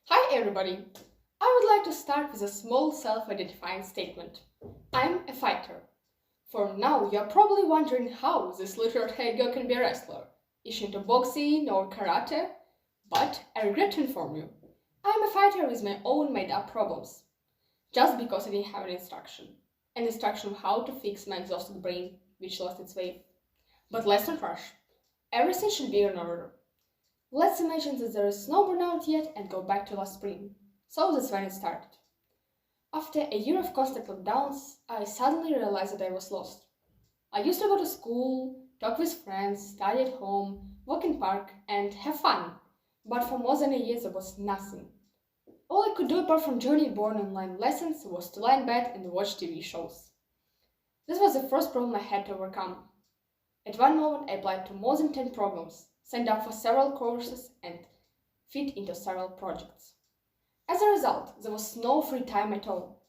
Hi everybody! I would like to start with a small self-identifying statement. I'm a fighter. For now, you're probably wondering how this little-haired girl can be a wrestler. Is she into boxing or karate? But I regret to inform you, I'm a fighter with my own made-up problems. Just because I didn't have an instruction on how to fix my exhausted brain, which lost its way. But let's not rush. Everything should be in order. Let's imagine that there is no burnout yet and go back to last spring. So that's when it started. After a year of constant lockdowns, I suddenly realized that I was lost. I used to go to school, talk with friends, study at home, walk in park, and have fun. But for more than a year there was nothing. All I could do apart from journey-born online lessons was to lie in bed and watch TV shows. This was the first problem I had to overcome. At one moment I applied to more than 10 programs, signed up for several courses and fit into several projects. As a result, there was no free time at all.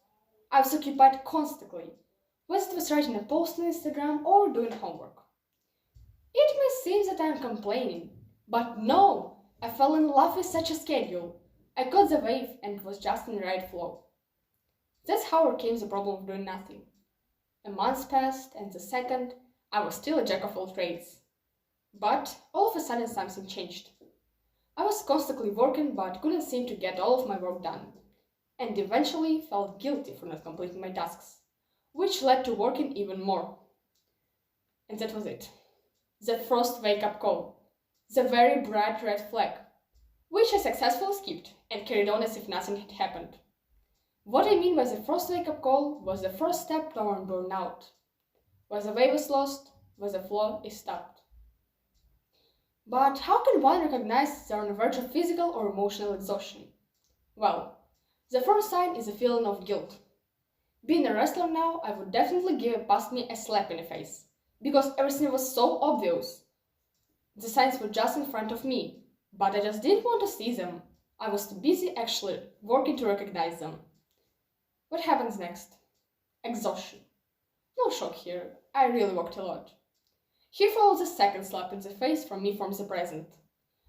I was occupied constantly, whether it was writing a post on Instagram or doing homework. It may seem that I am complaining, but no, I fell in love with such a schedule. I caught the wave and was just in the right flow. That's how overcame the problem of doing nothing. A month passed, and the second, I was still a jack of all trades. But all of a sudden something changed. I was constantly working but couldn't seem to get all of my work done, and eventually felt guilty for not completing my tasks, which led to working even more. And that was it. The first wake-up call. The very bright red flag, which I successfully skipped and carried on as if nothing had happened. What I mean by the first wake-up call was the first step toward burnout. Where the wave is lost, where the flow is stopped. But how can one recognize they're on the verge of physical or emotional exhaustion? Well, the first sign is a feeling of guilt. Being a wrestler now, I would definitely give a past me a slap in the face, because everything was so obvious. The signs were just in front of me, but I just didn't want to see them. I was too busy actually working to recognize them. What happens next? Exhaustion. No shock here, I really worked a lot. Here follows a second slap in the face from me from the present.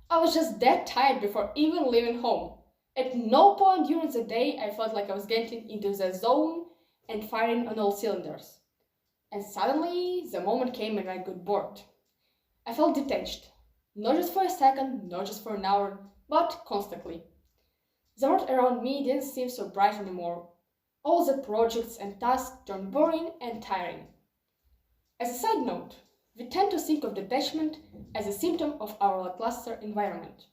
I was just that tired before even leaving home. At no point during the day I felt like I was getting into the zone and firing on all cylinders. And suddenly, the moment came when I got bored. I felt detached. Not just for a second, not just for an hour, but constantly. The world around me didn't seem so bright anymore. All the projects and tasks turned boring and tiring. As a side note, we tend to think of detachment as a symptom of our lackluster environment,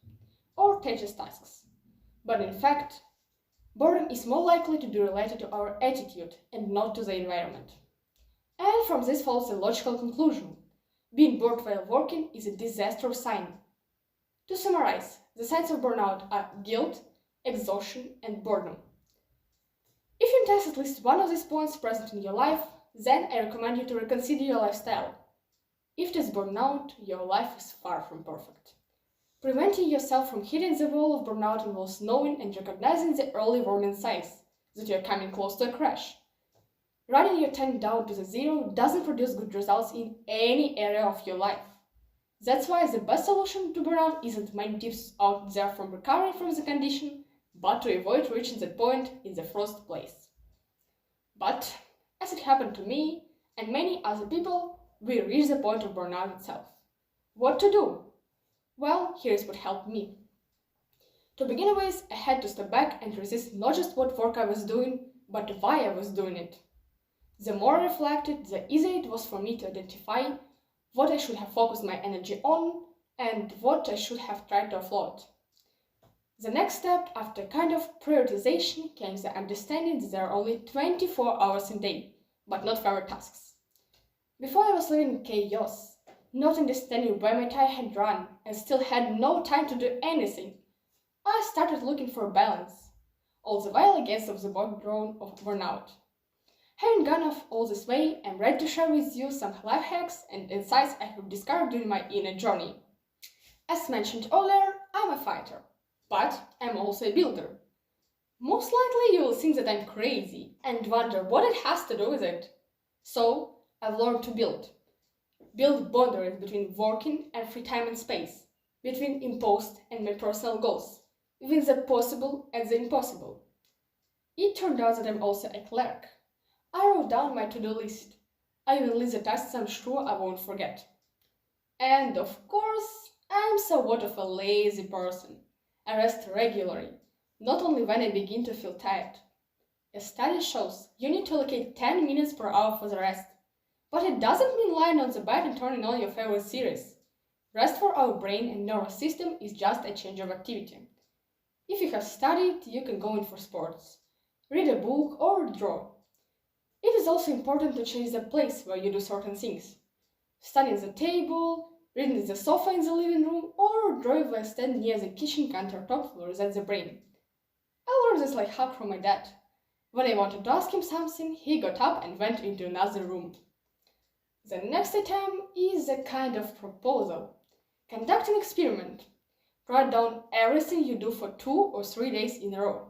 or tedious tasks. But in fact, boredom is more likely to be related to our attitude and not to the environment. And from this follows a logical conclusion. Being bored while working is a disastrous sign. To summarize, the signs of burnout are guilt, exhaustion, and boredom. If you test at least one of these points present in your life, then I recommend you to reconsider your lifestyle. If it is burnout, your life is far from perfect. Preventing yourself from hitting the wall of burnout involves knowing and recognizing the early warning signs that you are coming close to a crash. Running your tank down to the zero doesn't produce good results in any area of your life. That's why the best solution to burnout isn't many tips out there from recovering from the condition, but to avoid reaching that point in the first place. But, as it happened to me and many other people, we reach the point of burnout itself. What to do? Well, here's what helped me. To begin with, I had to step back and resist not just what work I was doing, but why I was doing it. The more I reflected, the easier it was for me to identify what I should have focused my energy on and what I should have tried to offload. The next step, after kind of prioritization, came the understanding that there are only 24 hours a day, but not fewer tasks. Before I was living in chaos, not understanding where my Taya had run and still had no time to do anything, I started looking for balance, all the while against the background of burnout. Having gone off all this way, I'm ready to share with you some life hacks and insights I have discovered during my inner journey. As mentioned earlier, I'm a fighter, but I'm also a builder. Most likely you will think that I'm crazy and wonder what it has to do with it. So, I've learned to build. Build boundaries between working and free time and space, between imposed and my personal goals, with the possible and the impossible. It turned out that I'm also a clerk. I wrote down my to-do list. I even list the tasks I'm sure I won't forget. And of course, I'm somewhat of a lazy person. I rest regularly, not only when I begin to feel tired. A study shows you need to allocate 10 minutes per hour for the rest. But it doesn't mean lying on the bed and turning on your favorite series. Rest for our brain and nervous system is just a change of activity. If you have studied, you can go in for sports, read a book or draw. It is also important to change the place where you do certain things. Studying at the table, reading at the sofa in the living room, or drawing while standing near the kitchen countertop will reset the brain. I learned this like hack from my dad. When I wanted to ask him something, he got up and went into another room. The next item is a kind of proposal. Conduct an experiment. Write down everything you do for 2 or 3 days in a row,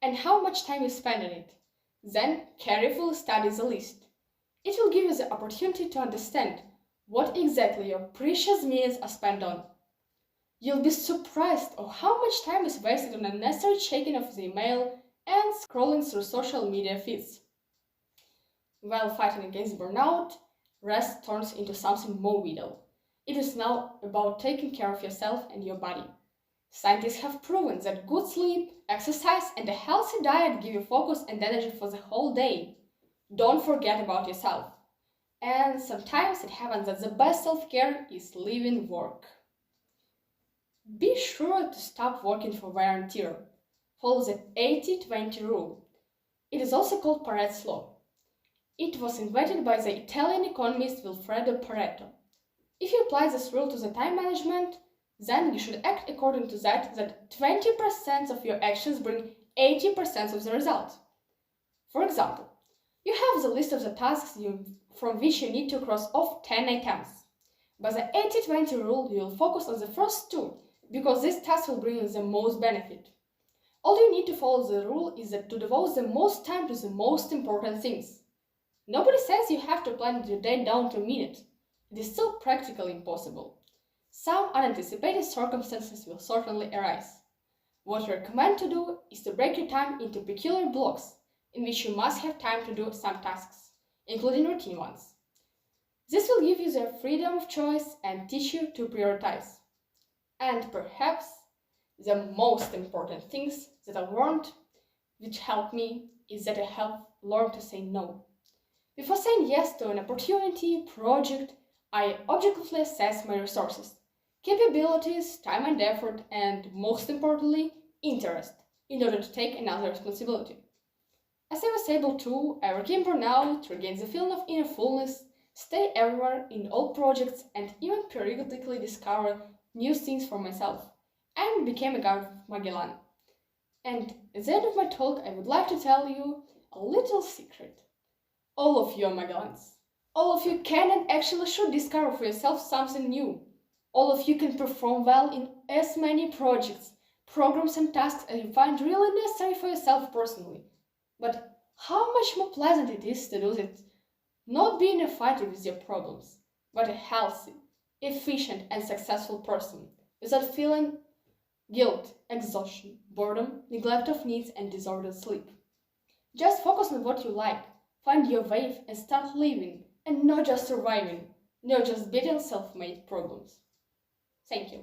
and how much time you spend on it. Then carefully study the list. It will give you the opportunity to understand what exactly your precious minutes are spent on. You'll be surprised of how much time is wasted on unnecessary checking of the email and scrolling through social media feeds. While fighting against burnout, rest turns into something more vital. It is now about taking care of yourself and your body. Scientists have proven that good sleep, exercise, and a healthy diet give you focus and energy for the whole day. Don't forget about yourself. And sometimes it happens that the best self-care is leaving work. Be sure to stop working for wear and tear. Follow the 80-20 rule. It is also called Pareto's law. It was invented by the Italian economist Vilfredo Pareto. If you apply this rule to the time management, then you should act according to that 20% of your actions bring 80% of the result. For example, you have the list of the tasks from which you need to cross off 10 items. By the 80-20 rule, you will focus on the first 2 because this task will bring you the most benefit. All you need to follow the rule is to devote the most time to the most important things. Nobody says you have to plan your day down to a minute. It is still practically impossible. Some unanticipated circumstances will certainly arise. What we recommend to do is to break your time into peculiar blocks in which you must have time to do some tasks, including routine ones. This will give you the freedom of choice and teach you to prioritize. And perhaps the most important things that I've learned, which helped me, is that I have learned to say no. Before saying yes to an opportunity, project, I objectively assess my resources, capabilities, time and effort, and most importantly, interest, in order to take another responsibility. As I was able to, I overcame burnout, regained the feeling of inner fullness, stay everywhere in all projects, and even periodically discover new things for myself, and became a guard of Magellan. And at the end of my talk, I would like to tell you a little secret. All of you are Magellans. All of you can and actually should discover for yourself something new. All of you can perform well in as many projects, programs and tasks as you find really necessary for yourself personally. But how much more pleasant it is to do it, not being a fighter with your problems, but a healthy, efficient and successful person, without feeling guilt, exhaustion, boredom, neglect of needs and disordered sleep. Just focus on what you like, find your wave and start living, and not just surviving, not just beating self-made problems. Thank you.